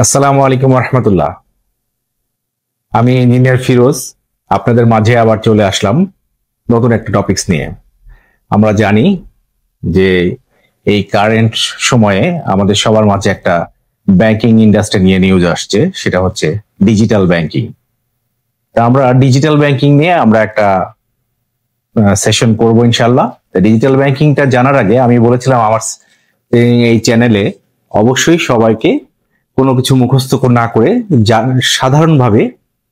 আসসালামু আলাইকুম রহমতুল্লাহ। আমি ইঞ্জিনিয়ার ফিরোজ আপনাদের মাঝে আবার চলে আসলাম নতুন একটা টপিকস নিয়ে। আমরা জানি যে এই কারেন্ট সময়ে আমাদের সবার মাঝে একটা ব্যাংকিং ইন্ডাস্ট্রি নিয়ে নিউজ আসছে, সেটা হচ্ছে ডিজিটাল ব্যাংকিং। তা আমরা ডিজিটাল ব্যাংকিং নিয়ে আমরা একটা সেশন করবো ইনশাল্লাহ। ডিজিটাল ব্যাংকিংটা জানার আগে আমি বলেছিলাম আমার এই চ্যানেলে অবশ্যই সবাইকে কোনো কিছু মুখস্থ না করে সাধারণভাবে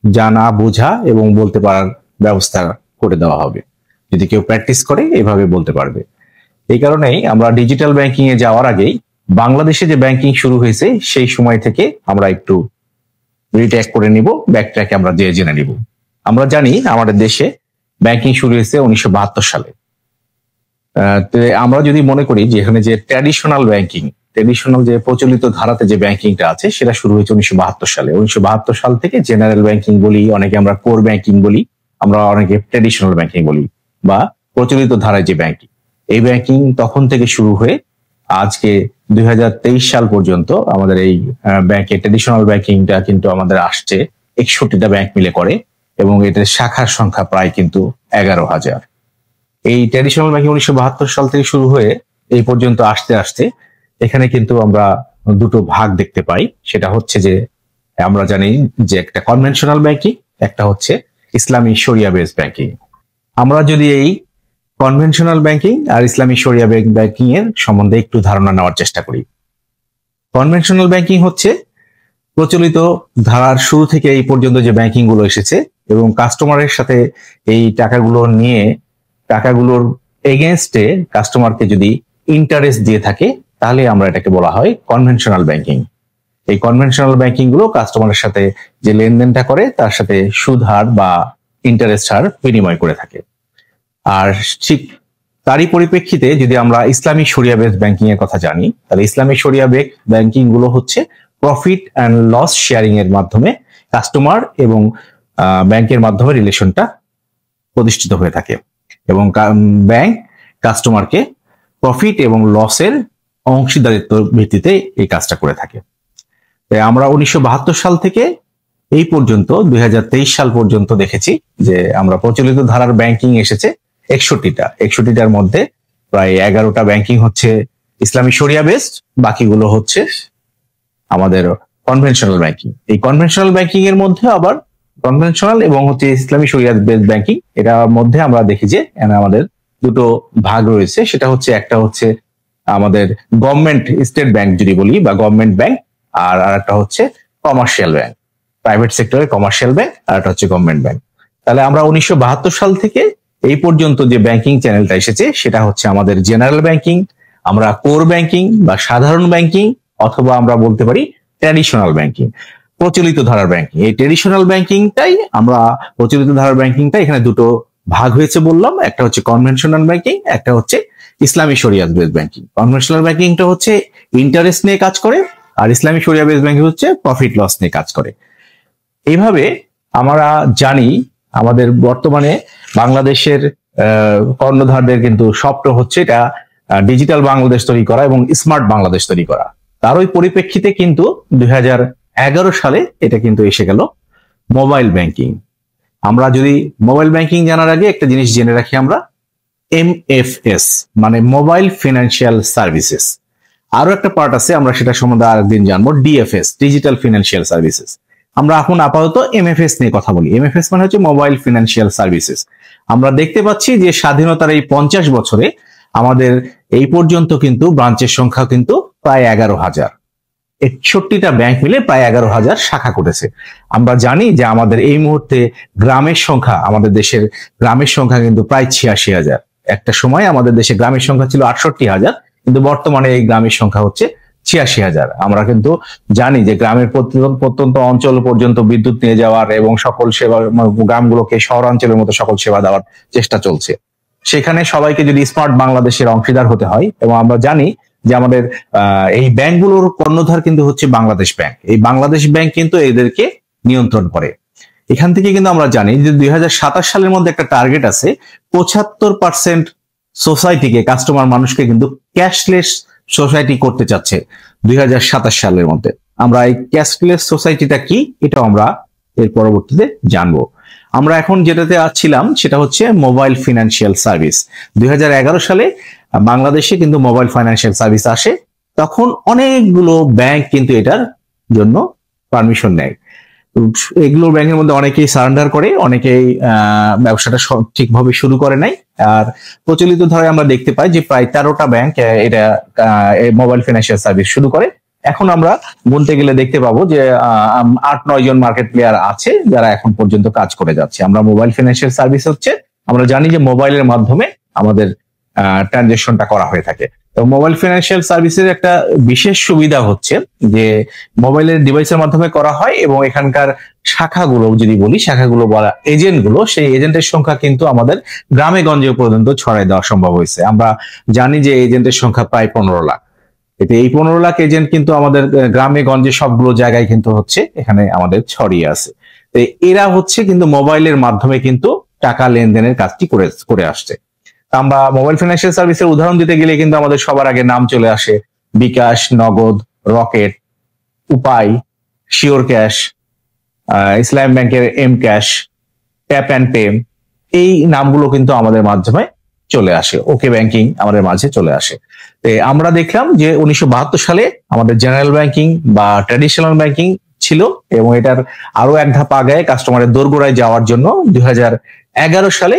জানা বোঝা এবং বলতে পারার ব্যবস্থা করে দেওয়া হবে। যদি কেউ প্র্যাকটিস করে এভাবে বলতে পারবে। এই কারণেই আমরা ডিজিটাল ব্যাংকিং এ যাওয়ার আগেই বাংলাদেশে যে ব্যাংকিং শুরু হয়েছে সেই সময় থেকে আমরা একটু রিট্র্যাক করে নিব, ব্যাকট্র্যাকে আমরা জেনে নিব। আমরা জানি আমাদের দেশে ব্যাংকিং শুরু হয়েছে 1972 সালে। আমরা যদি মনে করি যে এখানে যে ট্র্যাডিশনাল যে প্রচলিত ধারাতে যে ব্যাংকিংটা আছে সেটা শুরু হয়েছে 1972 সালে। 1972 সাল থেকে জেনারেল ব্যাংকিং বলি, অনেকে আমরা কোর ব্যাংকিং বলি, আমরা অনেকে ট্র্যাডিশনাল ব্যাংকিং বলি বা প্রচলিত ধারায় যে ব্যাংকিং, এই ব্যাংকিং তখন থেকে শুরু হয়ে আজকে 2023 সাল পর্যন্ত আমাদের এই ব্যাংকে ট্র্যাডিশনাল ব্যাংকিংটা কিন্তু আমাদের আসছে 61টা ব্যাংক মিলে করে এবং এটার শাখার সংখ্যা প্রায় কিন্তু 11,000। এই ট্র্যাডিশনাল ব্যাংকিং 1972 সাল থেকে শুরু হয়ে এই পর্যন্ত আসতে আসতে এখানে কিন্তু আমরা দুটো ভাগ দেখতে পাই। সেটা হচ্ছে যে আমরা জানি যে একটা কনভেনশনাল ব্যাংকিং, একটা হচ্ছে ইসলামী শরিয়া বেস ব্যাংকিং। আমরা যদি এই কনভেনশনাল ব্যাংকিং আর ইসলামী শরিয়া ব্যাংকিং এর সম্বন্ধে একটু ধারণা নেওয়ার চেষ্টা করি। কনভেনশনাল ব্যাংকিং হচ্ছে প্রচলিত ধারার শুরু থেকে এই পর্যন্ত যে ব্যাংকিং গুলো এসেছে এবং কাস্টমারের সাথে এই টাকাগুলোর এগেনস্টে কাস্টমারকে যদি ইন্টারেস্ট দিয়ে থাকে তাহলে আমরা এটাকে বলা হয় কনভেনশনাল ব্যাংকিং। এই কনভেনশনাল ব্যাংকিং গুলো কাস্টমারের সাথে যে লেনদেনটা করে তার সাথে সুদ হার বা ইন্টারেস্ট হার বিনিময় করে থাকে। আর ঠিক তারই পরিপ্রেক্ষিতে যদি আমরা ইসলামী শরিয়া বেস ব্যাংকিং এর কথা জানি, তাহলে ইসলামী শরিয়া বেস ব্যাংকিং গুলো হচ্ছে প্রফিট অ্যান্ড লস শেয়ারিং এর মাধ্যমে কাস্টমার এবং ব্যাংকের মাধ্যমে রিলেশনটা প্রতিষ্ঠিত হয়ে থাকে এবং ব্যাংক কাস্টমারকে প্রফিট এবং লসের অংশীদারিত্ব ভিত্তিতে এই কাজটা করে থাকে। আমরা 1972 সাল থেকে এই পর্যন্ত 2023 সাল পর্যন্ত দেখেছি যে আমরা প্রচলিত ধারার ব্যাংকিং এসেছে 61টার মধ্যে প্রায় 11টা ব্যাংকিং হচ্ছে ইসলামী শরিয়া বেসড, বাকিগুলো হচ্ছে আমাদের কনভেনশনাল ব্যাংকিং। এই কনভেনশনাল ব্যাংকিং এর মধ্যে আবার কনভেনশনাল এবং হচ্ছে ইসলামী শরিয়া বেসড ব্যাংকিং, এটার মধ্যে আমরা দেখি যে আমাদের দুটো ভাগ রয়েছে। সেটা হচ্ছে একটা হচ্ছে আমাদের গভর্নমেন্ট স্টেট ব্যাংক যদি বলি বা গভর্নমেন্ট ব্যাংক, আর একটা হচ্ছে কমার্শিয়াল ব্যাংক, প্রাইভেট সেক্টরের কমার্শিয়াল ব্যাংক, আর একটা হচ্ছে গভর্নমেন্ট ব্যাংক। তাহলে আমরা 1972 সাল থেকে এই পর্যন্ত যে ব্যাংকিং চ্যানেলটা এসেছে সেটা হচ্ছে আমাদের জেনারেল ব্যাংকিং, আমরা কোর ব্যাংকিং বা সাধারণ ব্যাংকিং, অথবা আমরা বলতে পারি ট্র্যাডিশনাল ব্যাংকিং, প্রচলিত ধারার ব্যাংকিং। এই ট্র্যাডিশনাল ব্যাংকিংটাই আমরা প্রচলিত ধারার ব্যাংকিংটা এখানে দুটো ভাগ হয়েছে বললাম, একটা হচ্ছে কনভেনশনাল ব্যাংকিং, একটা হচ্ছে ইসলামী শরিয়া বেস ব্যাংকিং। কনভেনশনাল ব্যাংকিংটা হচ্ছে ইন্টারেস্ট নিয়ে কাজ করে আর ইসলামী শরিয়া বেস ব্যাংকিং হচ্ছে প্রফিট লস নিয়ে কাজ করে। এইভাবে আমরা জানি আমাদের বর্তমানে বাংলাদেশের কর্ণধারদের কিন্তু স্বপ্ন হচ্ছে এটা ডিজিটাল বাংলাদেশ তৈরি করা এবং স্মার্ট বাংলাদেশ তৈরি করা। তার ওই পরিপ্রেক্ষিতে কিন্তু 2011 সালে এটা কিন্তু এসে গেল মোবাইল ব্যাংকিং। আমরা যদি মোবাইল ব্যাংকিং জানার আগে একটা জিনিস জেনে রাখি, আমরা MFS মানে মোবাইল ফিনান্সিয়াল সার্ভিসেস। আরো একটা পার্ট আছে, আমরা সেটা সম্বন্ধে আরেকদিন জানবো, DFS ডিজিটাল ফিনান্সিয়াল সার্ভিসেস। আমরা এখন আপাতত MFS নিয়ে কথা বলি। MFS মানে হচ্ছে মোবাইল ফিনান্সিয়াল সার্ভিসেস। আমরা দেখতে পাচ্ছি যে স্বাধীনতার এই 50 বছরে আমাদের এই পর্যন্ত কিন্তু ব্রাঞ্চের সংখ্যা কিন্তু প্রায় 11,000। 61টা ব্যাংক মিলে প্রায় 11,000 শাখা করেছে। আমরা জানি যে আমাদের এই মুহূর্তে গ্রামের সংখ্যা, আমাদের দেশের গ্রামের সংখ্যা কিন্তু প্রায় 86,000। একটা সময় আমাদের দেশে গ্রামের সংখ্যা ছিল 68,000, কিন্তু বর্তমানে এই গ্রামের সংখ্যা হচ্ছে 86,000। আমরা কিন্তু জানি যে গ্রামের প্রত্যন্ত অঞ্চল পর্যন্ত বিদ্যুৎ নিয়ে যাওয়ার এবং সকল সেবা, গ্রামগুলোকে শহরাঞ্চলের মতো সকল সেবা দেওয়ার চেষ্টা চলছে। সেখানে সবাইকে যদি স্মার্ট বাংলাদেশের অংশীদার হতে হয়, এবং আমরা জানি যে আমাদের এই ব্যাংকগুলোর কর্ণধার কিন্তু হচ্ছে বাংলাদেশ ব্যাংক। এই বাংলাদেশ ব্যাংক কিন্তু এদেরকে নিয়ন্ত্রণ করে। এখান থেকে কিন্তু আমরা জানি যে 2027 সালের মধ্যে একটা টার্গেট আছে, 75% সোসাইটিকে, কাস্টমার মানুষকে কিন্তু ক্যাশলেস সোসাইটি করতে চাচ্ছে 2027 সালের মধ্যে। আমরা এই ক্যাশলেস সোসাইটিটা কি এটাও আমরা এর পরবর্তীতে জানবো। আমরা এখন যেটাতে ছিলাম সেটা হচ্ছে মোবাইল ফিনান্সিয়াল সার্ভিস। 2011 সালে বাংলাদেশে কিন্তু মোবাইল ফাইন্যান্সিয়াল সার্ভিস আসে। তখন অনেকগুলো ব্যাংক কিন্তু এটার জন্য পারমিশন নেয়। এগুলো ব্যাংকের মধ্যে অনেকেই সারেন্ডার করে, অনেকেই ব্যবসাটা ঠিকভাবে শুরু করে নাই। আর প্রচলিত ধারায় আমরা দেখতে পাই যে প্রায় 13টা ব্যাংক এটা মোবাইল ফিনান্সিয়াল সার্ভিস শুরু করে। এখন আমরা গুনতে গেলে দেখতে পাবো যে 8-9 জন মার্কেট প্লেয়ার আছে যারা এখন পর্যন্ত কাজ করে যাচ্ছে। আমরা মোবাইল ফিনান্সিয়াল সার্ভিস হচ্ছে, আমরা জানি যে মোবাইলের মাধ্যমে আমাদের ট্রানজেকশনটা করা হয়ে থাকে। তো মোবাইল ফিনান্সিয়াল সার্ভিসের একটা বিশেষ সুবিধা হচ্ছে যে মোবাইলের ডিভাইসের মাধ্যমে করা হয় এবং এখানকার শাখাগুলো যদি বলি, শাখাগুলো বলা এজেন্টগুলো, সেই এজেন্টের সংখ্যা কিন্তু আমাদের গ্রামে গঞ্জে পর্যন্ত ছড়াই দেওয়া সম্ভব হয়েছে। আমরা জানি যে এজেন্টের সংখ্যা প্রায় 15 লাখ। এতে এই 15 লাখ এজেন্ট কিন্তু আমাদের গ্রামে গঞ্জে সবগুলো জায়গায় কিন্তু হচ্ছে এখানে আমাদের ছড়িয়ে আছে। তো এরা হচ্ছে কিন্তু মোবাইলের মাধ্যমে কিন্তু টাকা লেনদেনের কাজটি করে আসছে। আমরা মোবাইল ফিনান্সিয়াল সার্ভিসের উদাহরণ দিতে গেলে কিন্তু আমাদের সবার আগে নাম চলে আসে বিকাশ, নগদ, রকেট, উপায়, শিওর ক্যাশ, ইসলাম ব্যাংকের mCash, tap and pay, এই নামগুলো কিন্তু আমাদের মাধ্যমে চলে আসে। ওকে ব্যাংকিং আমাদের মাঝে চলে আসে। আমরা দেখলাম যে 1972 সালে আমাদের জেনারেল ব্যাংকিং বা ট্র্যাডিশনাল ব্যাংকিং ছিল এবং এটার আরো এক ধাপ আগে কাস্টমারের দোরগোড়ায় যাওয়ার জন্য 2011 সালে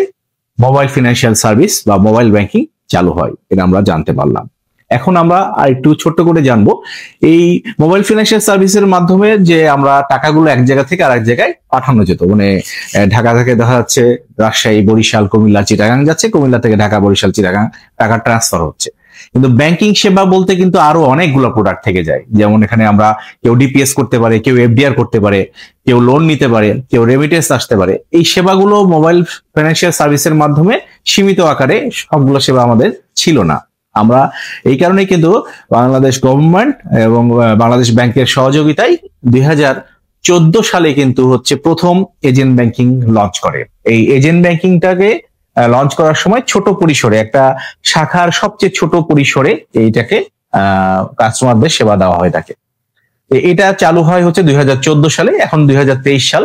মোবাইল ফিনান্সিয়াল সার্ভিস বা মোবাইল ব্যাংকিং চালু হয়। এটা আমরা জানতে পারলাম। এখন আমরা আর একটু ছোট্ট করে জানবো এই মোবাইল ফিনান্সিয়াল সার্ভিসের মাধ্যমে যে আমরা টাকাগুলো এক জায়গা থেকে আরেক জায়গায় পাঠানো যেত। মানে ঢাকা থেকে দেখা যাচ্ছে রাজশাহী, বরিশাল, কুমিল্লা, চিটাগাং যাচ্ছে, কুমিল্লা থেকে ঢাকা, বরিশাল, চিটাগাং টাকা ট্রান্সফার হচ্ছে। কিন্তু ব্যাংকিং সেবা বলতে কিন্তু আরো অনেকগুলো প্রোডাক্ট থেকে যায়। যেমন এখানে আমরা কেউ ডিপিএস করতে পারে, কেউ এফডিআর করতে পারে, কেউ লোন নিতে পারে, কেউ রেমিটেন্স আসতে পারে। এই সেবাগুলো মোবাইল ফিনান্সিয়াল সার্ভিসের মাধ্যমে সীমিত আকারে সবগুলো সেবা আমাদের ছিল না। আমরা এই কারণে কিন্তু বাংলাদেশ গভর্নমেন্ট এবং বাংলাদেশ ব্যাংকের সহযোগিতায় 2014 সালে কিন্তু হচ্ছে প্রথম এজেন্ট ব্যাংকিং লঞ্চ করে। এই এজেন্ট ব্যাংকিংটাকে লঞ্চ করার সময় ছোট পরিসরে একটা শাখার সবচেয়ে ছোট পরিসরে এইটাকে কাস্টমারদের সেবা দেওয়া হয়ে থাকে। এটা চালু হয় হচ্ছে 2014 সালে। এখন 2023 সাল।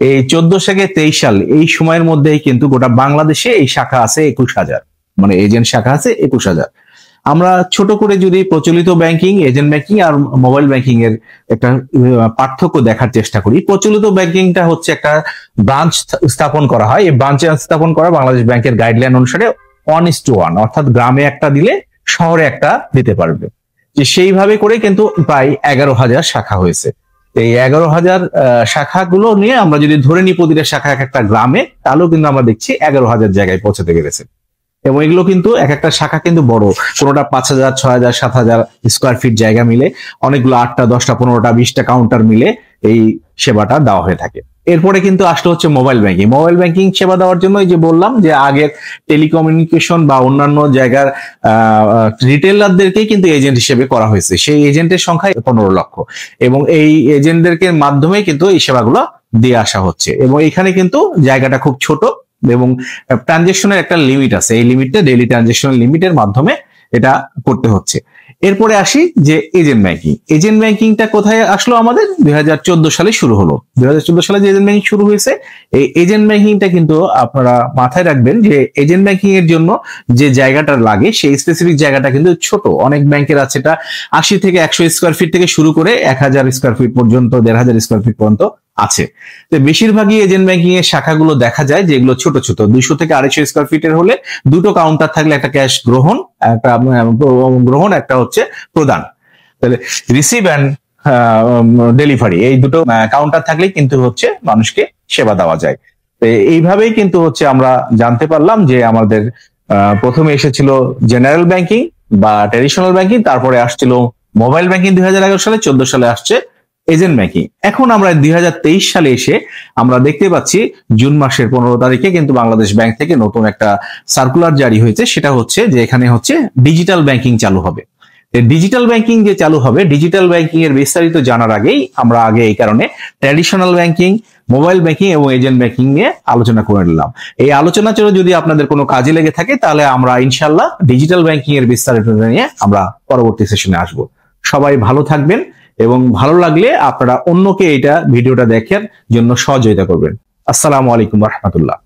এই 14 থেকে 23 সাল এই সময়ের মধ্যেই কিন্তু গোটা বাংলাদেশে এই শাখা আছে 21,000, মানে এজেন্ট শাখা আছে 21,000। আমরা ছোট করে যদি প্রচলিত ব্যাংকিং, এজেন্ট ব্যাংকিং আর মোবাইল ব্যাংকিং এর একটা পার্থক্য দেখার চেষ্টা করি। প্রচলিত ব্যাংকিংটা হচ্ছে একটা ব্রাঞ্চ স্থাপন করা হয়। এই ব্রাঞ্চ স্থাপন করা বাংলাদেশ ব্যাংকের গাইডলাইন অনুসারে 1:1, অর্থাৎ গ্রামে একটা দিলে শহরে একটা দিতে পারবে। যে সেইভাবে করে কিন্তু প্রায় 11,000 শাখা হয়েছে। এই 11,000 শাখাগুলো নিয়ে আমরা যদি ধরে নিই প্রতিটা শাখা এক একটা গ্রামে, তাহলেও কিন্তু আমরা দেখছি 11,000 জায়গায় পৌঁছাতে পেরেছে। এবং এগুলো কিন্তু এক একটা শাখা কিন্তু বড়, কোনোটা 5,000, 6,000, 7,000 স্কোয়ার ফিট জায়গা মিলে, অনেকগুলো 8টা, 10টা, 15টা, 20টা কাউন্টার মিলে এই সেবাটা দেওয়া হয়ে থাকে। এরপরে কিন্তু আসলে হচ্ছে মোবাইল ব্যাংকিং। মোবাইল ব্যাংকিং সেবা দেওয়ার জন্য যে বললাম যে আগের টেলিকমিউনিকেশন বা অন্যান্য জায়গার রিটেলারদেরকেই কিন্তু এজেন্ট হিসেবে করা হয়েছে। সেই এজেন্টের সংখ্যা 15 লক্ষ এবং এই এজেন্টদেরকে মাধ্যমে কিন্তু এই সেবাগুলো দিয়ে আসা হচ্ছে। এবং এখানে কিন্তু জায়গাটা খুব ছোট এবং ট্রানজেকশনের একটা লিমিট আছে। এই লিমিটটা ডেইলি ট্রানজেকশন লিমিটের মাধ্যমে এটা করতে হচ্ছে। এরপরে আসি যে এজেন্ট ব্যাংকিং। এজেন্ট ব্যাংকিংটা কোথায় আসলো? আমাদের 2014 সালে শুরু হলো। 2014 সালে যে এজেন্ট ব্যাংকিং শুরু হয়েছে, এই এজেন্ট ব্যাংকিংটা কিন্তু আপনারা মাথায় রাখবেন যে এজেন্ট ব্যাংকিং এর জন্য যে জায়গাটা লাগে সেই স্পেসিফিক জায়গাটা কিন্তু ছোট। অনেক ব্যাংকের আছে এটা 80 থেকে 100 স্কোয়ার ফিট থেকে শুরু করে 1000 স্কোয়ার ফিট পর্যন্ত, 1,500 স্কোয়ার ফিট পর্যন্ত আছে। তো বেশিরভাগই এজেন্ট ব্যাংকিং এর শাখাগুলো দেখা যায় যেগুলো ছোট ছোট, 200 থেকে 250 স্কোয়ার ফিটের হলে দুটো কাউন্টার থাকলে একটা ক্যাশ গ্রহণ, একটা হচ্ছে প্রদান, তাহলে রিসিভ অ্যান্ড ডেলিভারি, এই দুটো কাউন্টার থাকলে কিন্তু হচ্ছে মানুষকে সেবা দেওয়া যায়। তো এইভাবেই কিন্তু হচ্ছে আমরা জানতে পারলাম যে আমাদের প্রথমে এসেছিল জেনারেল ব্যাংকিং বা ট্র্যাডিশনাল ব্যাংকিং, তারপরে আসছিল মোবাইল ব্যাংকিং 2011 সালে, 14 সালে আসছে এজেন্ট ব্যাংকিং। এখন আমরা 2023 সালে এসে আমরা দেখতে পাচ্ছি জুন মাসের 15 তারিখে কিন্তু বাংলাদেশ ব্যাংক থেকে নতুন একটা সার্কুলার জারি হয়েছে। সেটা হচ্ছে যে এখানে হচ্ছে ডিজিটাল ব্যাংকিং চালু হবে। ডিজিটাল ব্যাংকিং যে চালু হবে, ডিজিটাল ব্যাংকিং এর বিস্তারিত জানার আগেই আমরা আগে এই কারণে ট্র্যাডিশনাল ব্যাংকিং, মোবাইল ব্যাংকিং এবং এজেন্ট ব্যাংকিং নিয়ে আলোচনা করে নিলাম। এই আলোচনা যদি আপনাদের কোনো কাজে লেগে থাকে তাহলে আমরা ইনশাল্লাহ ডিজিটাল ব্যাংকিং এর বিস্তারিত নিয়ে আমরা পরবর্তী সেশনে আসবো। সবাই ভালো থাকবেন এবং ভালো লাগলে আপনারা অন্যকে এটা ভিডিওটা দেখার জন্য সহযোগিতা করবেন। আসসালামু আলাইকুম ওয়া রাহমাতুল্লাহ।